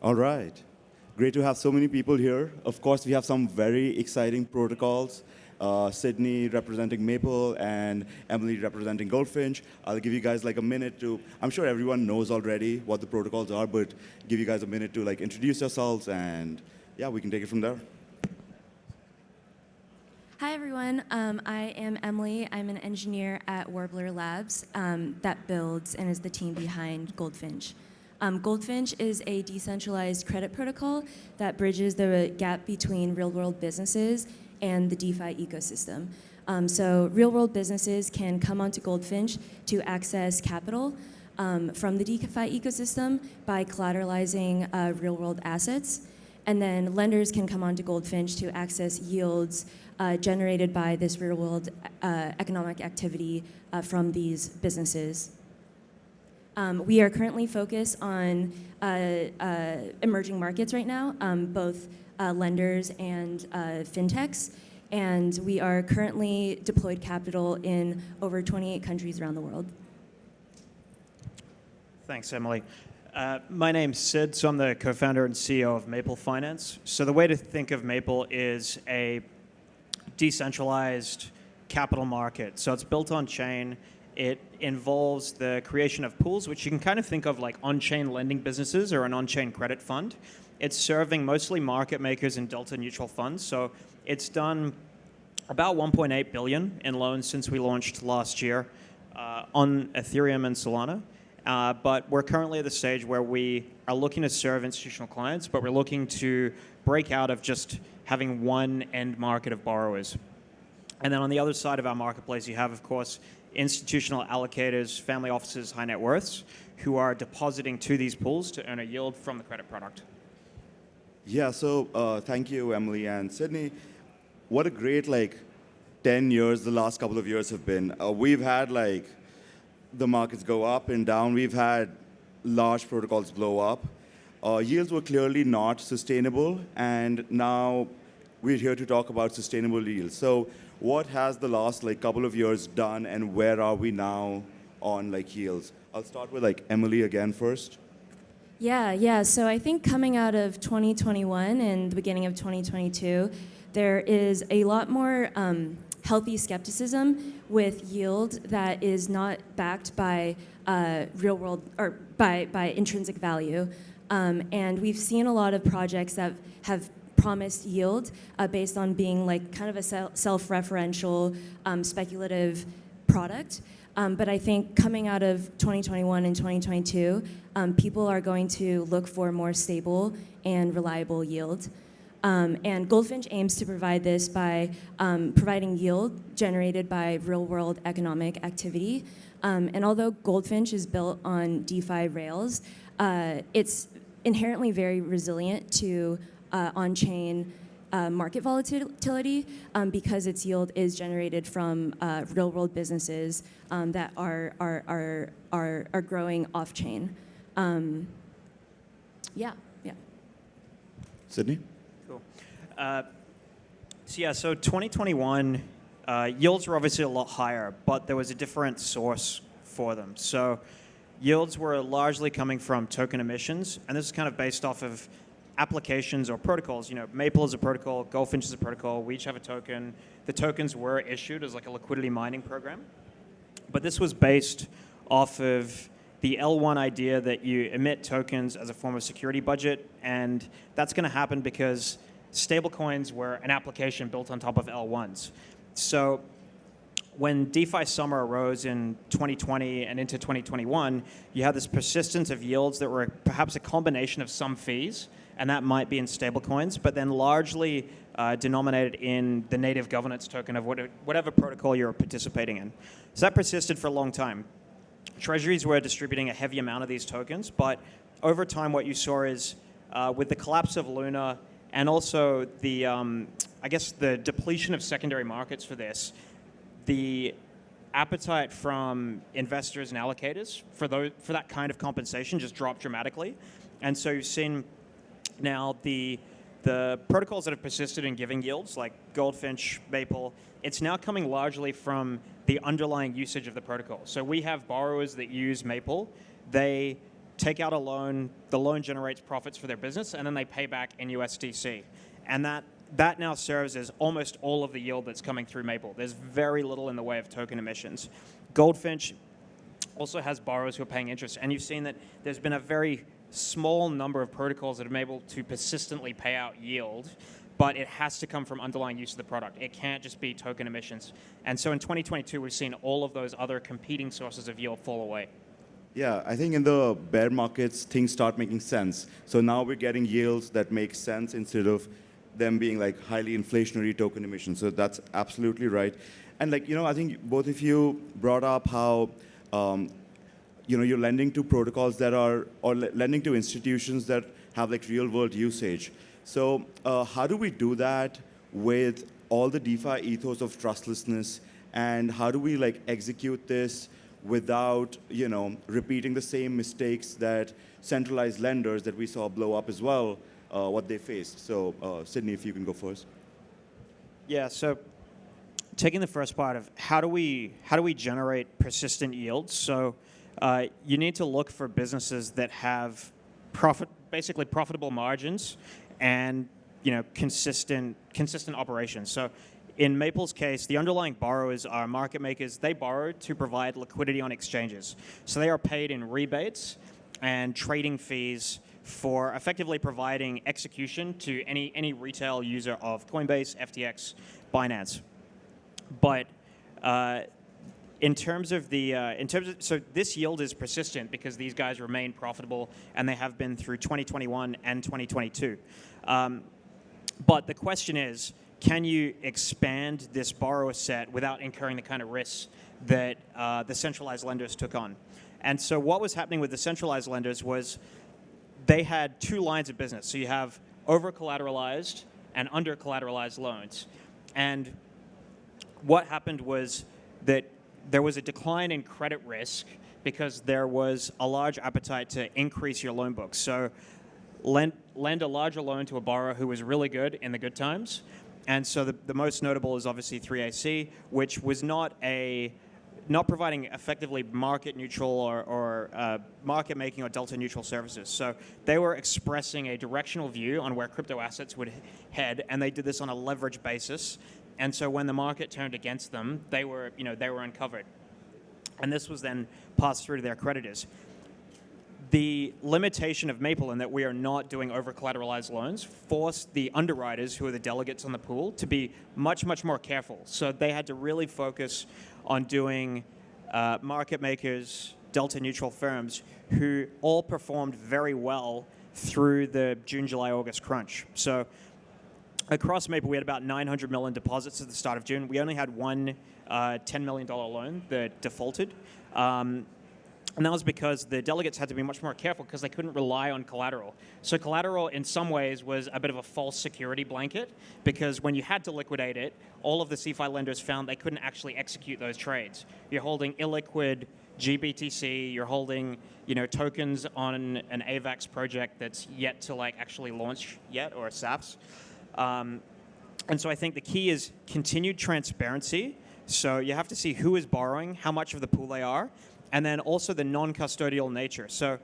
All right. Great to have so many people here. Of course, we have some very exciting protocols. Sidney representing Maple and Emily representing Goldfinch. I'll give you guys like a minute to, I'm sure everyone knows already what the protocols are, but give you guys a minute to like introduce yourselves and yeah, we can take it from there. Hi, everyone. I am Emily. I'm an engineer at Warbler Labs that builds and is the team behind Goldfinch. Goldfinch is a decentralized credit protocol that bridges the gap between real-world businesses and the DeFi ecosystem. So real-world businesses can come onto Goldfinch to access capital from the DeFi ecosystem by collateralizing real-world assets. And then lenders can come onto Goldfinch to access yields generated by this real-world economic activity from these businesses. We are currently focused on emerging markets right now, both lenders and fintechs, and we are currently deployed capital in over 28 countries around the world. Thanks, Emily. My name's Sid, so I'm the co-founder and CEO of Maple Finance. So the way to think of Maple is a decentralized capital market. So it's built on chain. It involves the creation of pools, which you can kind of think of like on-chain lending businesses or an on-chain credit fund. It's serving mostly market makers and delta neutral funds. So it's done about 1.8 billion in loans since we launched last year on Ethereum and Solana. But we're currently at the stage where we are looking to serve institutional clients, but we're looking to break out of just having one end market of borrowers. And then on the other side of our marketplace, you have, of course, institutional allocators, family offices, high net worths, who are depositing to these pools to earn a yield from the credit product. Yeah, so thank you, Emily and Sidney. What a great 10 years the last couple of years have been. We've had the markets go up and down. We've had large protocols blow up. Yields were clearly not sustainable, and now we're here to talk about sustainable yields. So what has the last couple of years done, and where are we now on yields? I'll start with Emily again first. Yeah. So I think coming out of 2021 and the beginning of 2022, there is a lot more healthy skepticism with yield that is not backed by real world or by intrinsic value. And we've seen a lot of projects that have promised yield based on being kind of a self-referential speculative product. But I think coming out of 2021 and 2022, people are going to look for more stable and reliable yield. And Goldfinch aims to provide this by providing yield generated by real-world economic activity. And although Goldfinch is built on DeFi rails, it's inherently very resilient to on-chain market volatility because its yield is generated from real-world businesses that are growing off-chain. Yeah. Sidney? Cool. So 2021, yields were obviously a lot higher, but there was a different source for them. So yields were largely coming from token emissions, and this is kind of based off of applications or protocols. Maple is a protocol, Goldfinch is a protocol, we each have a token. The tokens were issued as a liquidity mining program. But this was based off of the L1 idea that you emit tokens as a form of security budget, and that's going to happen because stablecoins were an application built on top of L1s. So when DeFi summer arose in 2020 and into 2021, you had this persistence of yields that were perhaps a combination of some fees, and that might be in stablecoins, but then largely denominated in the native governance token of whatever protocol you're participating in. So that persisted for a long time. Treasuries were distributing a heavy amount of these tokens, but over time what you saw is with the collapse of Luna and also the, the depletion of secondary markets for this, the appetite from investors and allocators for that kind of compensation just dropped dramatically. And so you've seen now the protocols that have persisted in giving yields, like Goldfinch, Maple, it's now coming largely from the underlying usage of the protocol. So we have borrowers that use Maple. They take out a loan, the loan generates profits for their business, and then they pay back in USDC. And that now serves as almost all of the yield that's coming through Maple. There's very little in the way of token emissions. Goldfinch also has borrowers who are paying interest, and you've seen that there's been a very small number of protocols that have been able to persistently pay out yield, but it has to come from underlying use of the product. It can't just be token emissions. And so in 2022, we've seen all of those other competing sources of yield fall away. Yeah, I think in the bear markets, things start making sense. So now we're getting yields that make sense instead of them being like highly inflationary token emissions. So that's absolutely right. And like, I think both of you brought up how, you're lending to protocols that are, or lending to institutions that have like real world usage. So how do we do that with all the DeFi ethos of trustlessness, and how do we like execute this without repeating the same mistakes that centralized lenders that we saw blow up as well, what they faced? So Sidney, if you can go first. Yeah, so taking the first part of how do we generate persistent yields? So you need to look for businesses that have basically profitable margins and consistent operations. So in Maple's case, the underlying borrowers are market makers. They borrow to provide liquidity on exchanges. So they are paid in rebates and trading fees for effectively providing execution to any retail user of Coinbase, FTX, Binance. But so this yield is persistent because these guys remain profitable, and they have been through 2021 and 2022. But the question is, can you expand this borrower set without incurring the kind of risks that the centralized lenders took on? And so what was happening with the centralized lenders was they had two lines of business. So you have over-collateralized and under-collateralized loans. And what happened was that there was a decline in credit risk because there was a large appetite to increase your loan book. So lend a larger loan to a borrower who was really good in the good times. And so the most notable is obviously 3AC, which was not providing effectively market neutral or market making or delta neutral services. So they were expressing a directional view on where crypto assets would head, and they did this on a leverage basis. And so when the market turned against them, they were uncovered. And this was then passed through to their creditors. The limitation of Maple in that we are not doing over-collateralized loans forced the underwriters, who are the delegates on the pool, to be much, much more careful. So they had to really focus on doing market makers, delta neutral firms, who all performed very well through the June, July, August crunch. So across Maple, we had about 900 million deposits at the start of June. We only had one $10 million loan that defaulted. And that was because the delegates had to be much more careful because they couldn't rely on collateral. So collateral, in some ways, was a bit of a false security blanket, because when you had to liquidate it, all of the CeFi lenders found they couldn't actually execute those trades. You're holding illiquid GBTC, you're holding tokens on an AVAX project that's yet to actually launch yet, or a SAPS. And so I think the key is continued transparency. So you have to see who is borrowing, how much of the pool they are, and then also the non-custodial nature. So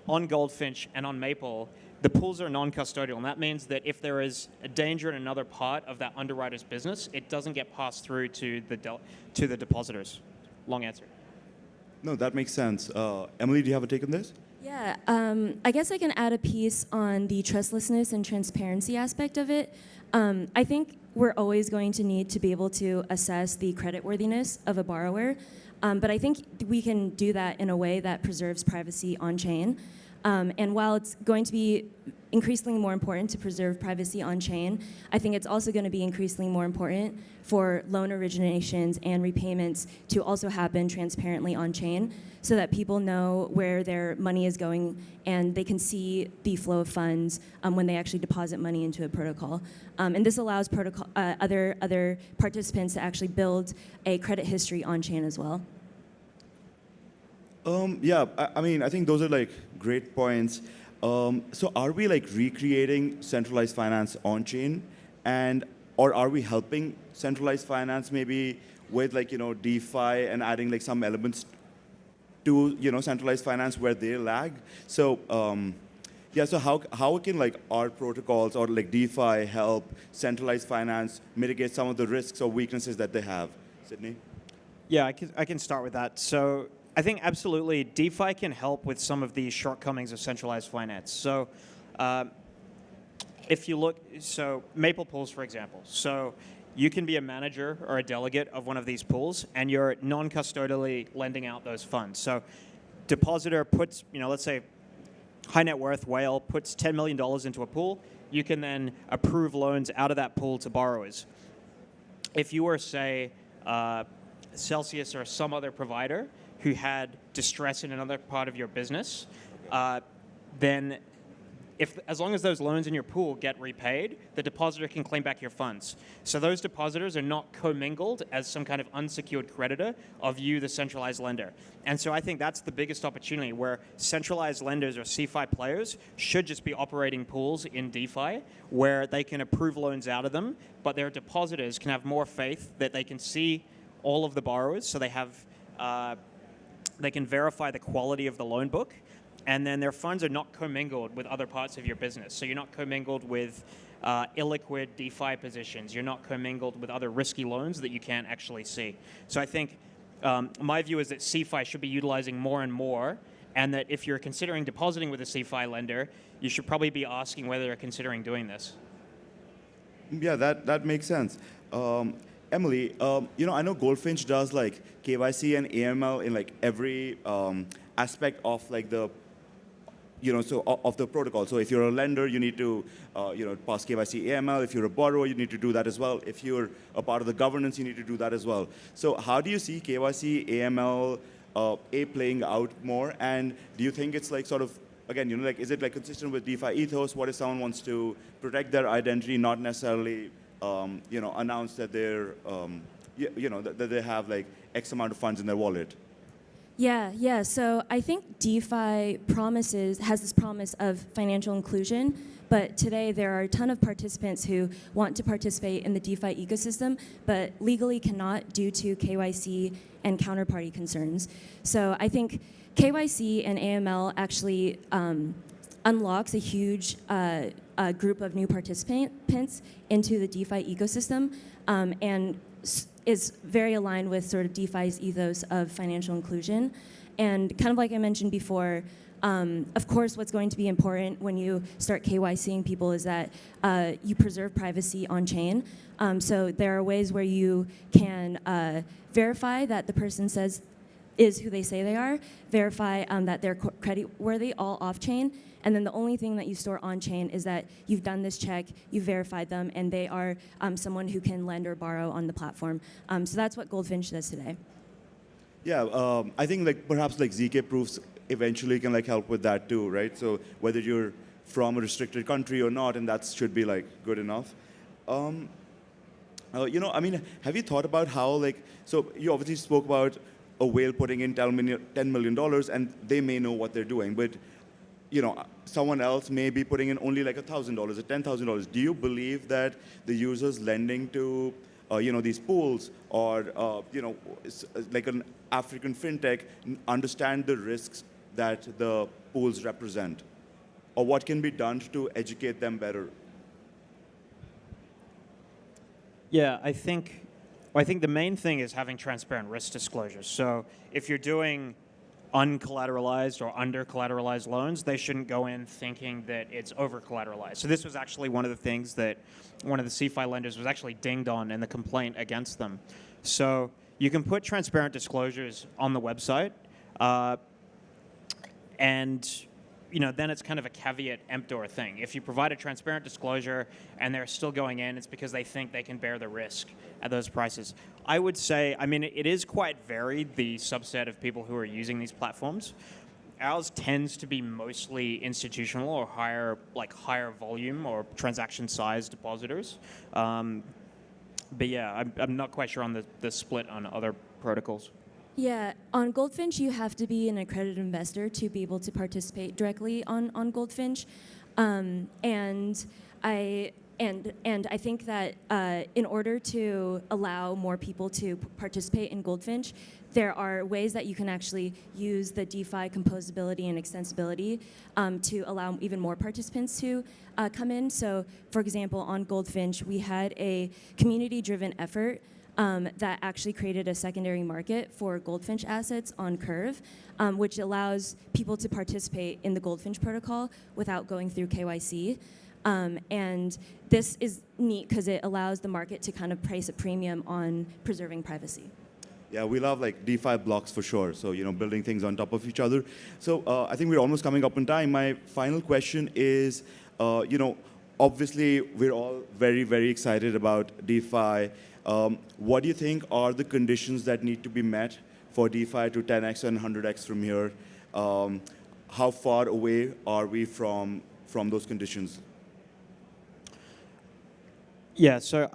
on Goldfinch and on Maple, the pools are non-custodial, and that means that if there is a danger in another part of that underwriter's business, it doesn't get passed through to the depositors. Long answer. No, that makes sense. Emily, do you have a take on this? Yeah, I guess I can add a piece on the trustlessness and transparency aspect of it. I think we're always going to need to be able to assess the creditworthiness of a borrower, but I think we can do that in a way that preserves privacy on-chain. And while it's going to be increasingly more important to preserve privacy on-chain, I think it's also going to be increasingly more important for loan originations and repayments to also happen transparently on-chain, so that people know where their money is going and they can see the flow of funds when they actually deposit money into a protocol. And this allows other participants to actually build a credit history on-chain as well. Yeah, I mean, I think those are great points. So are we recreating centralized finance on-chain, or are we helping centralized finance maybe with DeFi and adding some elements to centralized finance where they lag. So yeah, so how can like our protocols or like DeFi help centralized finance mitigate some of the risks or weaknesses that they have? Sidney? Yeah, I can start with that. So I think absolutely DeFi can help with some of the shortcomings of centralized finance. So if you look, so Maple pools, for example. So you can be a manager or a delegate of one of these pools, and you're non-custodially lending out those funds. So depositor puts, let's say high net worth Whale puts $10 million into a pool. You can then approve loans out of that pool to borrowers. If you were, say, Celsius or some other provider who had distress in another part of your business, then as long as those loans in your pool get repaid, the depositor can claim back your funds. So those depositors are not commingled as some kind of unsecured creditor of you, the centralized lender. And so I think that's the biggest opportunity where centralized lenders or CeFi players should just be operating pools in DeFi where they can approve loans out of them, but their depositors can have more faith that they can see all of the borrowers, so they can verify the quality of the loan book. And then their funds are not commingled with other parts of your business. So you're not commingled with illiquid DeFi positions. You're not commingled with other risky loans that you can't actually see. So I think my view is that CeFi should be utilizing more and more, and that if you're considering depositing with a CeFi lender, you should probably be asking whether they're considering doing this. Yeah, that makes sense. Emily, I know Goldfinch does like KYC and AML in like every aspect of like the of the protocol. So if you're a lender, you need to, pass KYC AML. If you're a borrower, you need to do that as well. If you're a part of the governance, you need to do that as well. So how do you see KYC AML playing out more? And do you think it's like sort of, again, is it like consistent with DeFi ethos? What if someone wants to protect their identity, not necessarily, announce that they're, that they have like X amount of funds in their wallet? Yeah. So I think DeFi has this promise of financial inclusion, but today there are a ton of participants who want to participate in the DeFi ecosystem, but legally cannot due to KYC and counterparty concerns. So I think KYC and AML actually unlocks a huge group of new participants into the DeFi ecosystem, and is very aligned with sort of DeFi's ethos of financial inclusion. And kind of like I mentioned before, of course what's going to be important when you start KYCing people is that you preserve privacy on chain. So there are ways where you can verify that the person is who they say they are, verify that they're creditworthy all off-chain, and then the only thing that you store on-chain is that you've done this check, you've verified them, and they are someone who can lend or borrow on the platform. So that's what Goldfinch does today. Yeah, I think like perhaps like ZK proofs eventually can like help with that too, right? So whether you're from a restricted country or not, and that should be like good enough. Have you thought about how like, so you obviously spoke about a whale putting in $10 million, and they may know what they're doing, but someone else may be putting in only like $1,000 or $10,000. Do you believe that the users lending to these pools or like an African fintech understand the risks that the pools represent, or what can be done to educate them better? Yeah, I think the main thing is having transparent risk disclosures. So if you're doing uncollateralized or under-collateralized loans, they shouldn't go in thinking that it's over-collateralized. So this was actually one of the things that one of the CeFi lenders was actually dinged on in the complaint against them. So you can put transparent disclosures on the website, and then it's kind of a caveat emptor thing. If you provide a transparent disclosure and they're still going in, it's because they think they can bear the risk at those prices. I would say, it is quite varied, the subset of people who are using these platforms. Ours tends to be mostly institutional or higher volume or transaction size depositors. But yeah, I'm not quite sure on the split on other protocols. Yeah, on Goldfinch, you have to be an accredited investor to be able to participate directly on Goldfinch. And And I think that in order to allow more people to participate in Goldfinch, there are ways that you can actually use the DeFi composability and extensibility to allow even more participants to come in. So, for example, on Goldfinch, we had a community-driven effort that actually created a secondary market for Goldfinch assets on Curve, which allows people to participate in the Goldfinch protocol without going through KYC. And this is neat because it allows the market to kind of place a premium on preserving privacy. Yeah, we love like DeFi blocks for sure. So, building things on top of each other. So I think we're almost coming up on time. My final question is, obviously we're all very, very excited about DeFi. What do you think are the conditions that need to be met for DeFi to 10x and 100x from here? How far away are we from those conditions? Yeah, so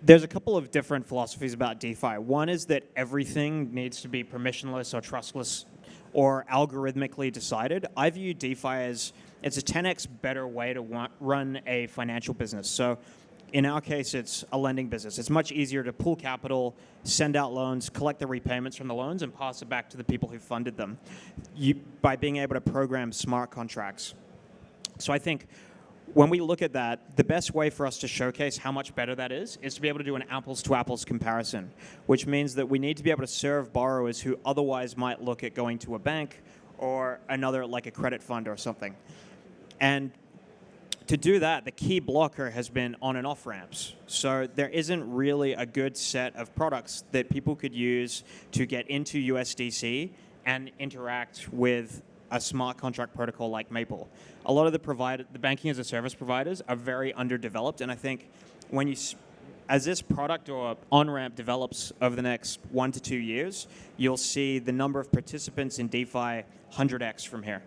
there's a couple of different philosophies about DeFi. One is that everything needs to be permissionless or trustless or algorithmically decided. I view DeFi as it's a 10x better way to run a financial business. So in our case, it's a lending business. It's much easier to pool capital, send out loans, collect the repayments from the loans, and pass it back to the people who funded them by being able to program smart contracts. So I think when we look at that, the best way for us to showcase how much better that is to be able to do an apples-to-apples comparison, which means that we need to be able to serve borrowers who otherwise might look at going to a bank or another, like a credit fund or something. And to do that, the key blocker has been on and off ramps. So there isn't really a good set of products that people could use to get into USDC and interact with a smart contract protocol like Maple. A lot of the banking as a service providers are very underdeveloped, and I think as this product or on-ramp develops over the next 1 to 2 years, you'll see the number of participants in DeFi 100x from here.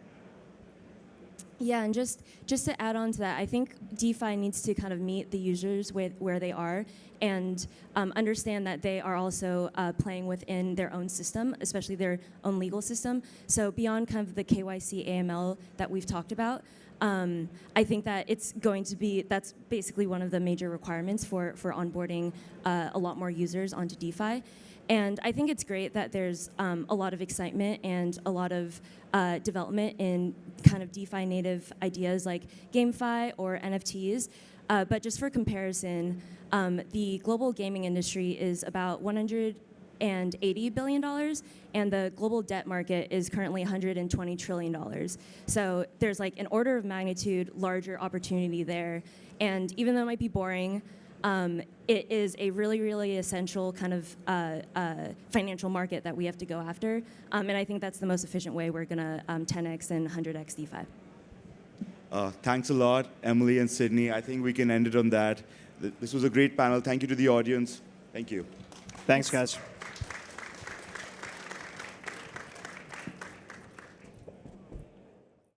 Yeah, and just to add on to that, I think DeFi needs to kind of meet the users where they are and understand that they are also playing within their own system, especially their own legal system. So beyond kind of the KYC AML that we've talked about, I think that that's basically one of the major requirements for onboarding a lot more users onto DeFi. And I think it's great that there's a lot of excitement and a lot of development in kind of DeFi native ideas like GameFi or NFTs. But just for comparison, the global gaming industry is about $180 billion, and the global debt market is currently $120 trillion. So there's like an order of magnitude larger opportunity there. And even though it might be boring, it is a really, really essential kind of financial market that we have to go after. And I think that's the most efficient way we're going to 10x and 100x DeFi. Thanks a lot, Emily and Sidney. I think we can end it on that. This was a great panel. Thank you to the audience. Thank you. Thanks, guys.